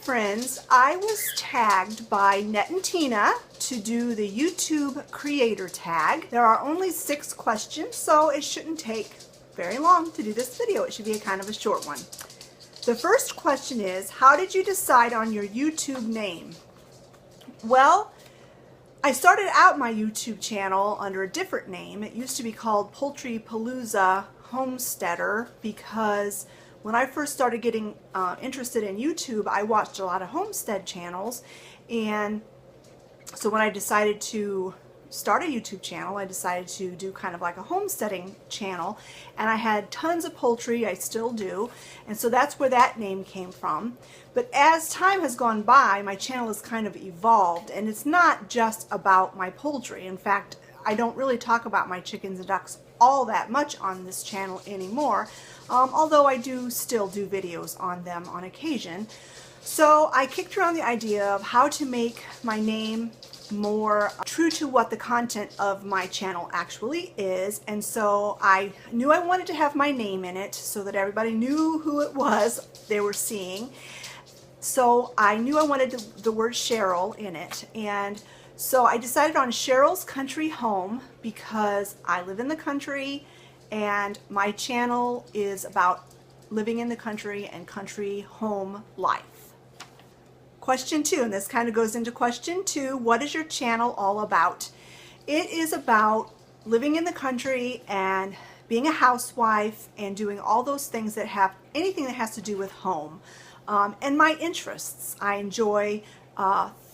friends, I was tagged by Net and Tina to do the YouTube creator tag. There are only 6 questions, so it shouldn't take very long to do this video. It should be a kind of a short one. The first question is, how did you decide on your YouTube name? Well, I started out my YouTube channel under a different name. It used to be called Poultry Palooza Homesteader because when I first started getting interested in YouTube, I watched a lot of homestead channels, and so when I decided to start a YouTube channel, I decided to do kind of like a homesteading channel, and I had tons of poultry. I still do, and so that's where that name came from. But as time has gone by, my channel has kind of evolved, and it's not just about my poultry. In fact, I don't really talk about my chickens and ducks all that much on this channel anymore, although I do still do videos on them on occasion. So I kicked around the idea of how to make my name more true to what the content of my channel actually is, and so I knew I wanted to have my name in it so that everybody knew who it was they were seeing. So I knew I wanted the word Cheryl in it, and so I decided on Cheryl's Country Home because I live in the country and my channel is about living in the country and country home life. Question 2, and this kind of goes into question 2, what is your channel all about? It is about living in the country and being a housewife and doing all those things that have anything that has to do with home. And my interests. I enjoy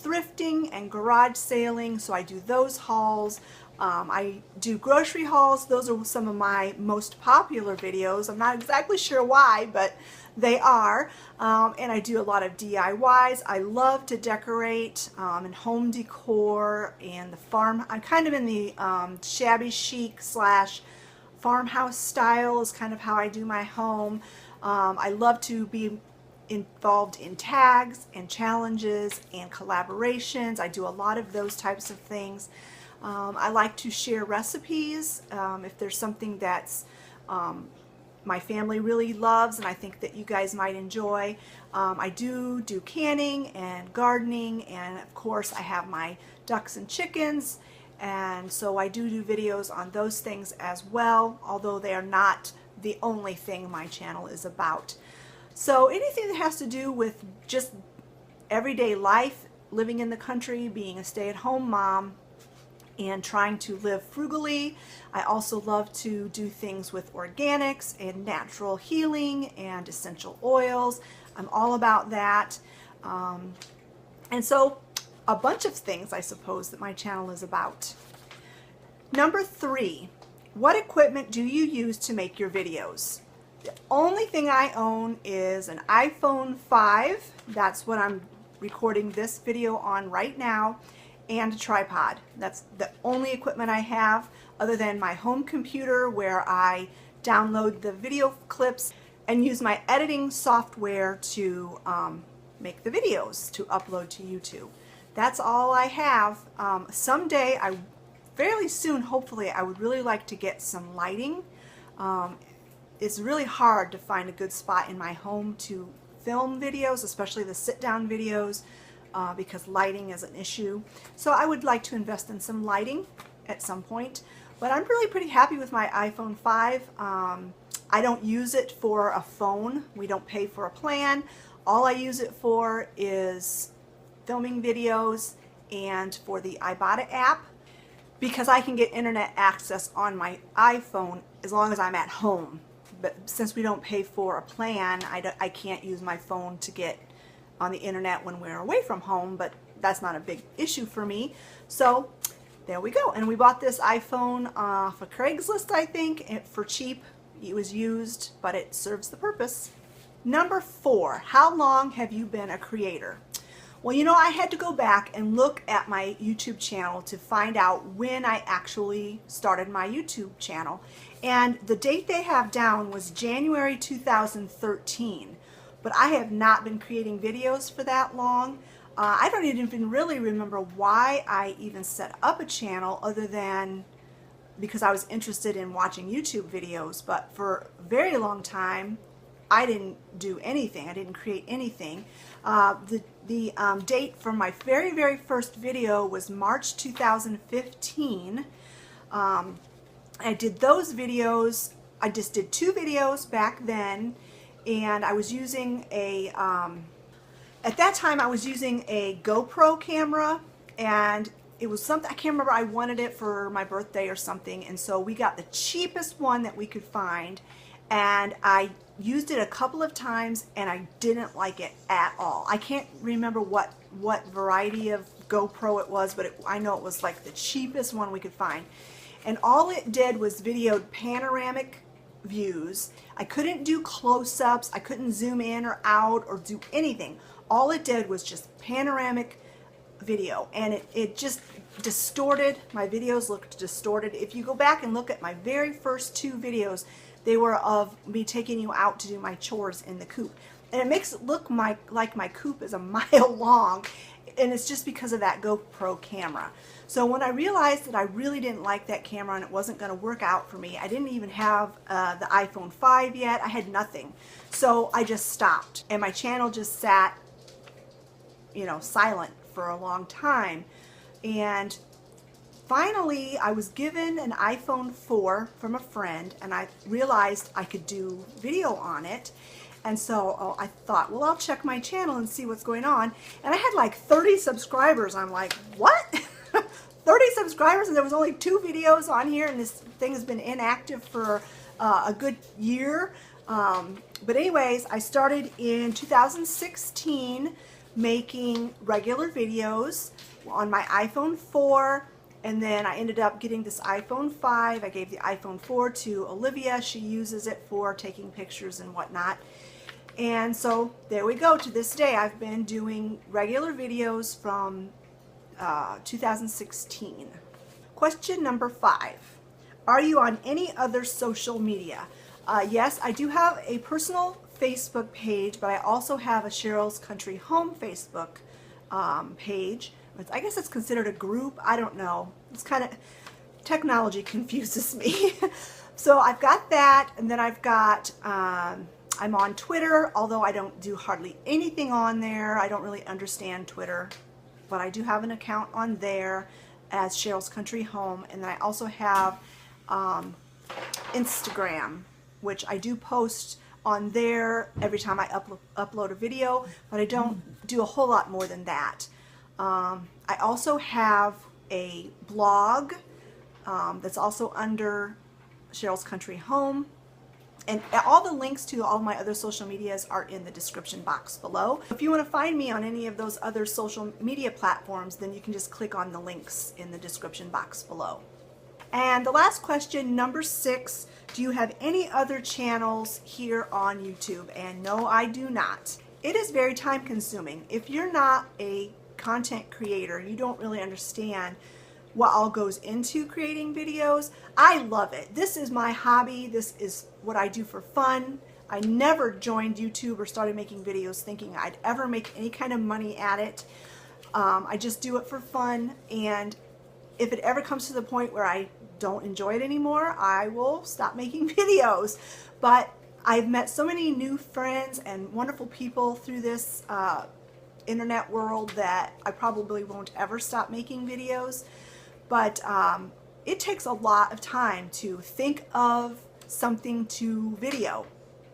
thrifting and garage sailing, so I do those hauls. I do grocery hauls. Those are some of my most popular videos. I'm not exactly sure why, but they are. And I do a lot of DIYs. I love to decorate and home decor and the farm. I'm kind of in the shabby chic slash farmhouse style is kind of how I do my home. I love to be involved in tags and challenges and collaborations. I do a lot of those types of things. I like to share recipes if there's something that's my family really loves and I think that you guys might enjoy. I do canning and gardening, and of course I have my ducks and chickens, and so I do videos on those things as well, although they are not the only thing my channel is about. So anything that has to do with just everyday life, living in the country, being a stay-at-home mom, and trying to live frugally. I also love to do things with organics and natural healing and essential oils. I'm all about that. And so a bunch of things, I suppose, that my channel is about. Number 3, what equipment do you use to make your videos? The only thing I own is an iPhone 5. That's what I'm recording this video on right now, and a tripod. That's the only equipment I have, other than my home computer where I download the video clips and use my editing software to make the videos to upload to YouTube. That's all I have. Someday, fairly soon, hopefully, I would really like to get some lighting. It's really hard to find a good spot in my home to film videos, especially the sit-down videos, because lighting is an issue. So I would like to invest in some lighting at some point. But I'm really pretty happy with my iPhone 5. I don't use it for a phone. We don't pay for a plan. All I use it for is filming videos and for the Ebates app, because I can get internet access on my iPhone as long as I'm at home. But since we don't pay for a plan, I can't use my phone to get on the internet when we're away from home, but that's not a big issue for me. So there we go. And we bought this iPhone off of Craigslist, I think, for cheap. It was used, but it serves the purpose. Number 4, how long have you been a creator? Well, you know, I had to go back and look at my YouTube channel to find out when I actually started my YouTube channel. And the date they have down was January 2013. But I have not been creating videos for that long. I don't even really remember why I even set up a channel, other than because I was interested in watching YouTube videos. But for a very long time, I didn't do anything. I didn't create anything. The date for my very first video was March 2015. I did those videos. I just did 2 videos back then, and I was using a, at that time I was using a GoPro camera, and it was something, I can't remember, I wanted it for my birthday or something, and so we got the cheapest one that we could find, and I used it a couple of times and I didn't like it at all. I can't remember what variety of GoPro it was, but I know it was like the cheapest one we could find. And all it did was videoed panoramic views. I couldn't do close-ups, I couldn't zoom in or out or do anything. All it did was just panoramic video, and it just distorted. My videos looked distorted. If you go back and look at my very first 2 videos, they were of me taking you out to do my chores in the coop, and it makes it look like my coop is a mile long, and it's just because of that GoPro camera. So when I realized that I really didn't like that camera and it wasn't going to work out for me, I didn't even have the iPhone 5 yet. I had nothing, so I just stopped, and my channel just sat, you know, silent for a long time. And finally I was given an iPhone 4 from a friend, and I realized I could do video on it. And so I thought, well, I'll check my channel and see what's going on. And I had like 30 subscribers. I'm like, what? 30 subscribers, and there was only 2 videos on here, and this thing has been inactive for a good year. But anyways, I started in 2016 making regular videos on my iPhone 4, and then I ended up getting this iPhone 5. I gave the iPhone 4 to Olivia. She uses it for taking pictures and whatnot. And so there we go. To this day, I've been doing regular videos from 2016. Question number 5. Are you on any other social media? Yes, I do have a personal Facebook page, but I also have a Cheryl's Country Home Facebook page. I guess it's considered a group. I don't know. It's kind of, technology confuses me. So I've got that, and then I've got, I'm on Twitter, although I don't do hardly anything on there. I don't really understand Twitter, but I do have an account on there as Cheryl's Country Home, and then I also have Instagram, which I do post on there every time I upload a video, but I don't do a whole lot more than that. I also have a blog that's also under Cheryl's Country Home, and all the links to all my other social medias are in the description box below. If you want to find me on any of those other social media platforms, then you can just click on the links in the description box below. And the last question, number 6, do you have any other channels here on YouTube? And no, I do not. It is very time consuming. If you're not a content creator, you don't really understand what all goes into creating videos. I love it. This is my hobby. This is what I do for fun. I never joined YouTube or started making videos thinking I'd ever make any kind of money at it. I just do it for fun, and if it ever comes to the point where I don't enjoy it anymore, I will stop making videos. But I've met so many new friends and wonderful people through this internet world that I probably won't ever stop making videos. But it takes a lot of time to think of something to video,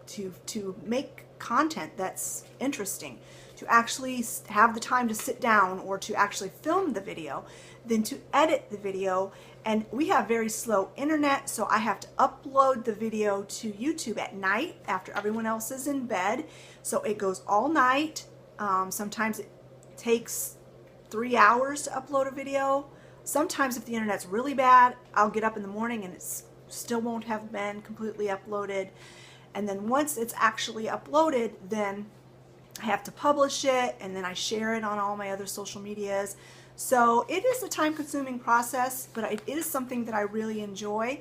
to make content that's interesting, to actually have the time to sit down or to actually film the video, then to edit the video. And we have very slow internet, so I have to upload the video to YouTube at night after everyone else is in bed. So it goes all night. Sometimes it takes 3 hours to upload a video. Sometimes if the internet's really bad, I'll get up in the morning and it still won't have been completely uploaded. And then once it's actually uploaded, then I have to publish it, and then I share it on all my other social medias. So it is a time-consuming process, but it is something that I really enjoy,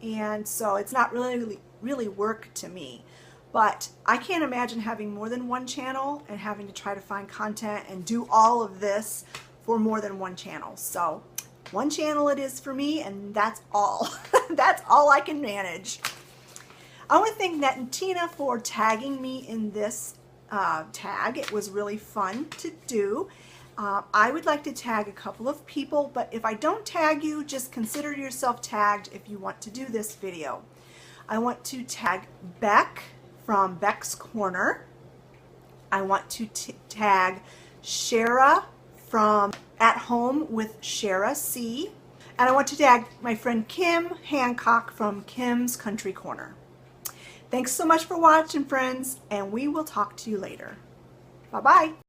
and so it's not really work to me. But I can't imagine having more than one channel and having to try to find content and do all of this for more than one channel. So one channel it is for me, and that's all. That's all I can manage. I want to thank Net and Tina for tagging me in this tag. It was really fun to do. I would like to tag a couple of people, but if I don't tag you, just consider yourself tagged if you want to do this video. I want to tag Beck from Beck's Corner. I want to tag Shara from At Home with Shara C. And I want to tag my friend Kim Hancock from Kim's Country Corner. Thanks so much for watching, friends, and we will talk to you later. Bye-bye.